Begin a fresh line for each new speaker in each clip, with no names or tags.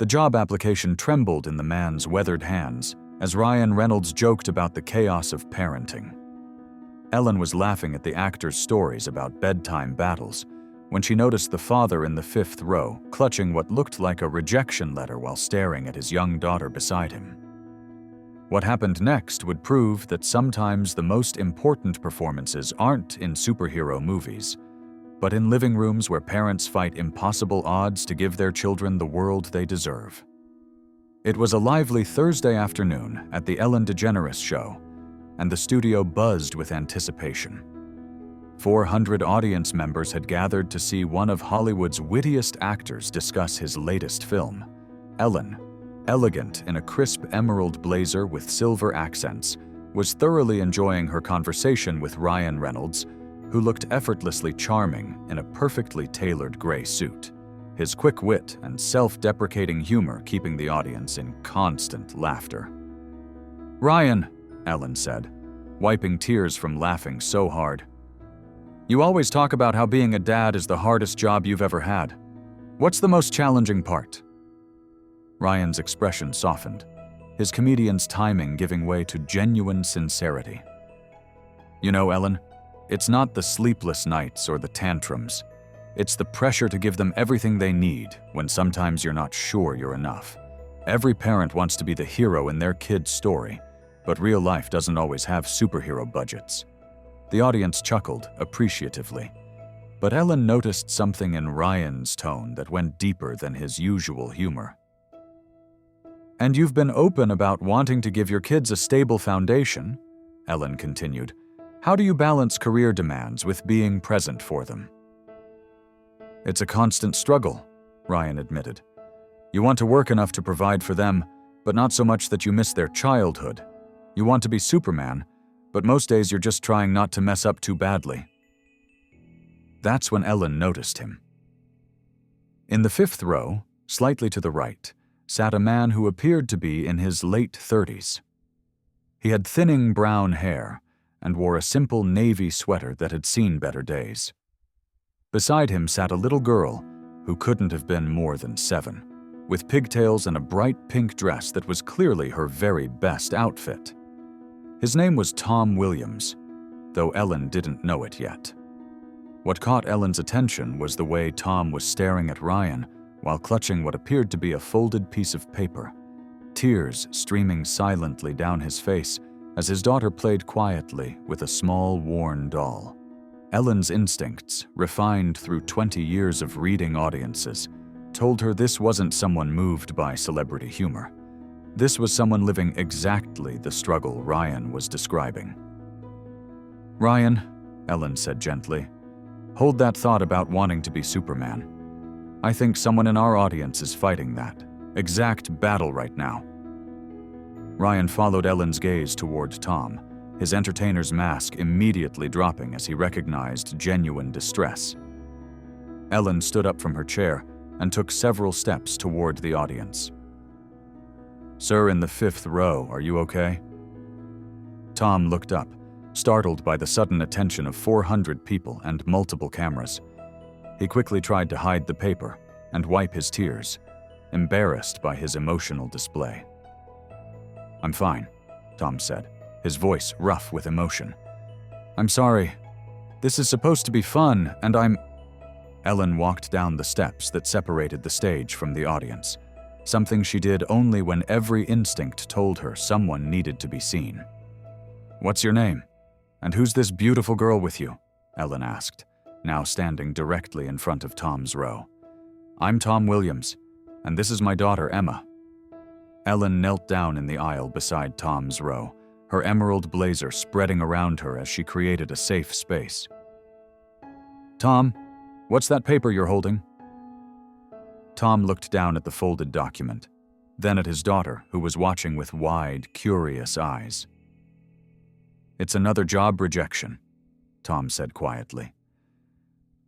The job application trembled in the man's weathered hands as Ryan Reynolds joked about the chaos of parenting. Ellen was laughing at the actor's stories about bedtime battles when she noticed the father in the fifth row clutching what looked like a rejection letter while staring at his young daughter beside him. What happened next would prove that sometimes the most important performances aren't in superhero movies, but in living rooms where parents fight impossible odds to give their children the world they deserve. It was a lively Thursday afternoon at the Ellen DeGeneres show, and the studio buzzed with anticipation. 400 audience members had gathered to see one of Hollywood's wittiest actors discuss his latest film. Ellen, elegant in a crisp emerald blazer with silver accents, was thoroughly enjoying her conversation with Ryan Reynolds, who looked effortlessly charming in a perfectly tailored gray suit, his quick wit and self-deprecating humor keeping the audience in constant laughter. "Ryan," Ellen said, wiping tears from laughing so hard, "you always talk about how being a dad is the hardest job you've ever had. What's the most challenging part?" Ryan's expression softened, his comedian's timing giving way to genuine sincerity. "You know, Ellen, it's not the sleepless nights or the tantrums. It's the pressure to give them everything they need when sometimes you're not sure you're enough. Every parent wants to be the hero in their kid's story, but real life doesn't always have superhero budgets." The audience chuckled appreciatively, but Ellen noticed something in Ryan's tone that went deeper than his usual humor. "And you've been open about wanting to give your kids a stable foundation," Ellen continued. "How do you balance career demands with being present for them?" "It's a constant struggle," Ryan admitted. "You want to work enough to provide for them, but not so much that you miss their childhood. You want to be Superman, but most days you're just trying not to mess up too badly." That's when Ellen noticed him. In the fifth row, slightly to the right, sat a man who appeared to be in his late 30s. He had thinning brown hair and wore a simple navy sweater that had seen better days. Beside him sat a little girl who couldn't have been more than 7, with pigtails and a bright pink dress that was clearly her very best outfit. His name was Tom Williams, though Ellen didn't know it yet. What caught Ellen's attention was the way Tom was staring at Ryan while clutching what appeared to be a folded piece of paper, tears streaming silently down his face as his daughter played quietly with a small, worn doll. Ellen's instincts, refined through 20 years of reading audiences, told her this wasn't someone moved by celebrity humor. This was someone living exactly the struggle Ryan was describing. "Ryan," Ellen said gently, "hold that thought about wanting to be Superman. I think someone in our audience is fighting that exact battle right now." Ryan followed Ellen's gaze toward Tom, his entertainer's mask immediately dropping as he recognized genuine distress. Ellen stood up from her chair and took several steps toward the audience. "Sir in the fifth row, are you okay?" Tom looked up, startled by the sudden attention of 400 people and multiple cameras. He quickly tried to hide the paper and wipe his tears, embarrassed by his emotional display. "I'm fine," Tom said, his voice rough with emotion. "I'm sorry. This is supposed to be fun, and I'm—" Ellen walked down the steps that separated the stage from the audience, something she did only when every instinct told her someone needed to be seen. "What's your name? And who's this beautiful girl with you?" Ellen asked, now standing directly in front of Tom's row. "I'm Tom Williams, and this is my daughter, Emma." Ellen knelt down in the aisle beside Tom's row, her emerald blazer spreading around her as she created a safe space. "Tom, what's that paper you're holding?" Tom looked down at the folded document, then at his daughter, who was watching with wide, curious eyes. "It's another job rejection," Tom said quietly.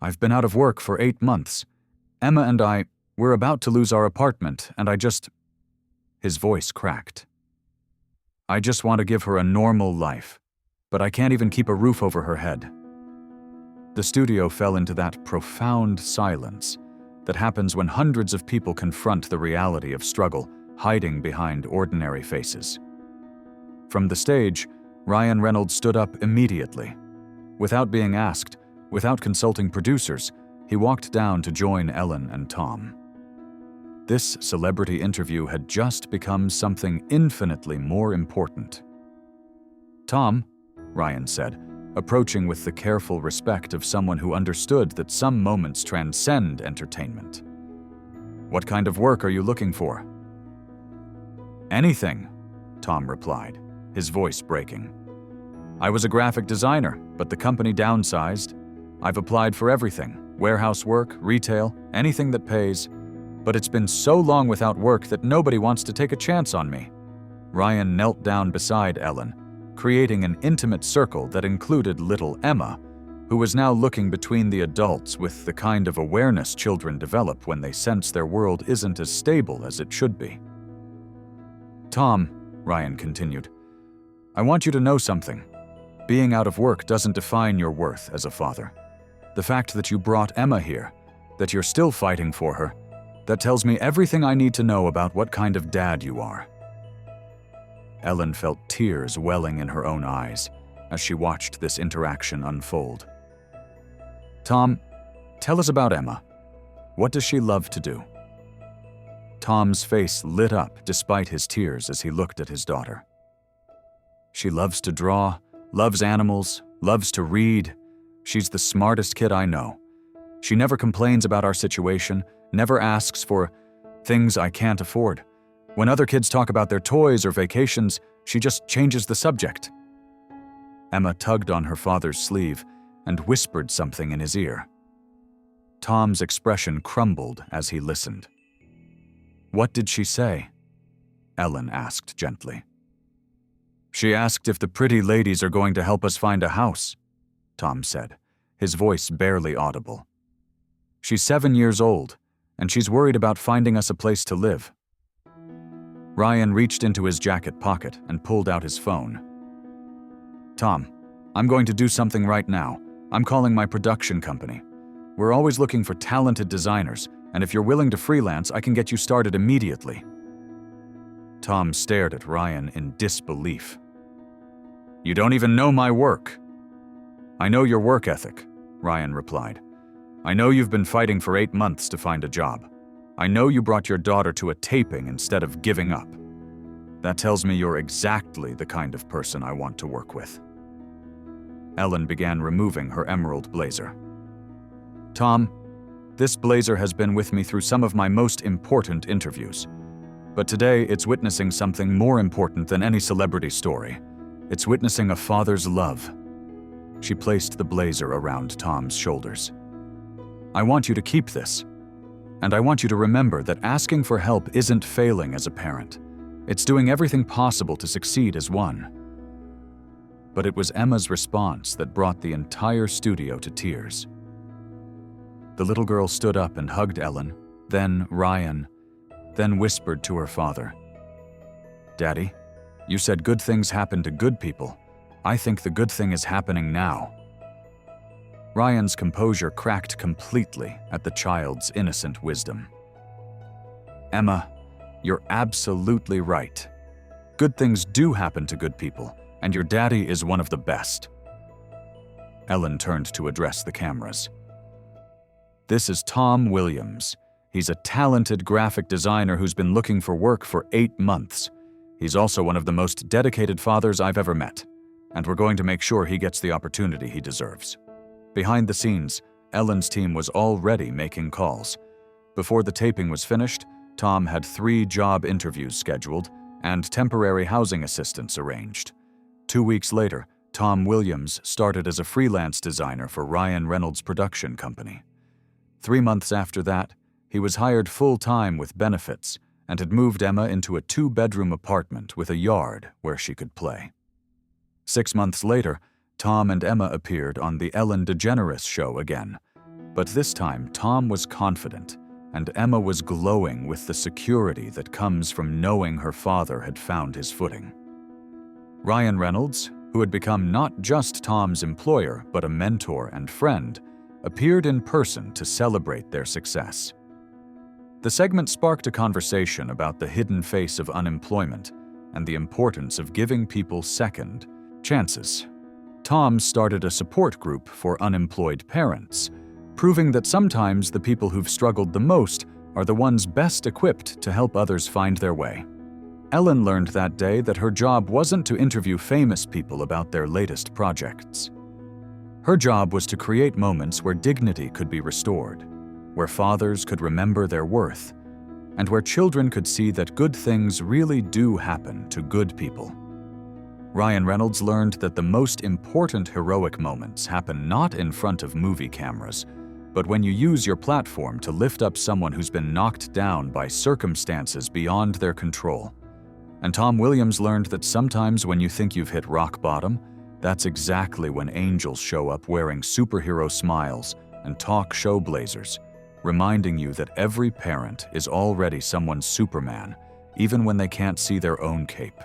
"I've been out of work for 8 months. Emma and we're about to lose our apartment, and His voice cracked. "I just want to give her a normal life, but I can't even keep a roof over her head." The studio fell into that profound silence that happens when hundreds of people confront the reality of struggle, hiding behind ordinary faces. From the stage, Ryan Reynolds stood up immediately. Without being asked, without consulting producers, he walked down to join Ellen and Tom. This celebrity interview had just become something infinitely more important. "Tom," Ryan said, approaching with the careful respect of someone who understood that some moments transcend entertainment. "What kind of work are you looking for?" "Anything," Tom replied, his voice breaking. "I was a graphic designer, but the company downsized. I've applied for everything, warehouse work, retail, anything that pays. But it's been so long without work that nobody wants to take a chance on me." Ryan knelt down beside Ellen, creating an intimate circle that included little Emma, who was now looking between the adults with the kind of awareness children develop when they sense their world isn't as stable as it should be. "Tom," Ryan continued, "I want you to know something. Being out of work doesn't define your worth as a father. The fact that you brought Emma here, that you're still fighting for her, that tells me everything I need to know about what kind of dad you are." Ellen felt tears welling in her own eyes as she watched this interaction unfold. "Tom, tell us about Emma. What does she love to do?" Tom's face lit up despite his tears as he looked at his daughter. "She loves to draw, loves animals, loves to read. She's the smartest kid I know. She never complains about our situation, never asks for things I can't afford. When other kids talk about their toys or vacations, she just changes the subject." Emma tugged on her father's sleeve and whispered something in his ear. Tom's expression crumbled as he listened. "What did she say?" Ellen asked gently. "She asked if the pretty ladies are going to help us find a house," Tom said, his voice barely audible. "She's 7 years old, and she's worried about finding us a place to live." Ryan reached into his jacket pocket and pulled out his phone. "Tom, I'm going to do something right now. I'm calling my production company. We're always looking for talented designers, and if you're willing to freelance, I can get you started immediately." Tom stared at Ryan in disbelief. "You don't even know my work." "I know your work ethic," Ryan replied. "I know you've been fighting for 8 months to find a job. I know you brought your daughter to a taping instead of giving up. That tells me you're exactly the kind of person I want to work with." Ellen began removing her emerald blazer. "Tom, this blazer has been with me through some of my most important interviews. But today it's witnessing something more important than any celebrity story. It's witnessing a father's love." She placed the blazer around Tom's shoulders. "I want you to keep this. And I want you to remember that asking for help isn't failing as a parent. It's doing everything possible to succeed as one." But it was Emma's response that brought the entire studio to tears. The little girl stood up and hugged Ellen, then Ryan, then whispered to her father, "Daddy, you said good things happen to good people. I think the good thing is happening now." Ryan's composure cracked completely at the child's innocent wisdom. "Emma, you're absolutely right. Good things do happen to good people, and your daddy is one of the best." Ellen turned to address the cameras. "This is Tom Williams. He's a talented graphic designer who's been looking for work for 8 months. He's also one of the most dedicated fathers I've ever met, and we're going to make sure he gets the opportunity he deserves." Behind the scenes, Ellen's team was already making calls. Before the taping was finished, Tom had 3 job interviews scheduled and temporary housing assistance arranged. 2 weeks later, Tom Williams started as a freelance designer for Ryan Reynolds' production company. 3 months after that, he was hired full-time with benefits and had moved Emma into a 2-bedroom apartment with a yard where she could play. 6 months later, Tom and Emma appeared on the Ellen DeGeneres show again, but this time Tom was confident and Emma was glowing with the security that comes from knowing her father had found his footing. Ryan Reynolds, who had become not just Tom's employer but a mentor and friend, appeared in person to celebrate their success. The segment sparked a conversation about the hidden face of unemployment and the importance of giving people second chances. Tom started a support group for unemployed parents, proving that sometimes the people who've struggled the most are the ones best equipped to help others find their way. Ellen learned that day that her job wasn't to interview famous people about their latest projects. Her job was to create moments where dignity could be restored, where fathers could remember their worth, and where children could see that good things really do happen to good people. Ryan Reynolds learned that the most important heroic moments happen not in front of movie cameras, but when you use your platform to lift up someone who's been knocked down by circumstances beyond their control. And Tom Williams learned that sometimes when you think you've hit rock bottom, that's exactly when angels show up wearing superhero smiles and talk show blazers, reminding you that every parent is already someone's Superman, even when they can't see their own cape.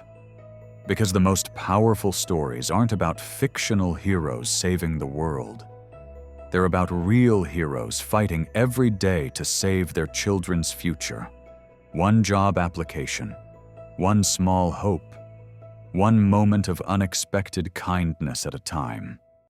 Because the most powerful stories aren't about fictional heroes saving the world. They're about real heroes fighting every day to save their children's future. One job application, one small hope, one moment of unexpected kindness at a time.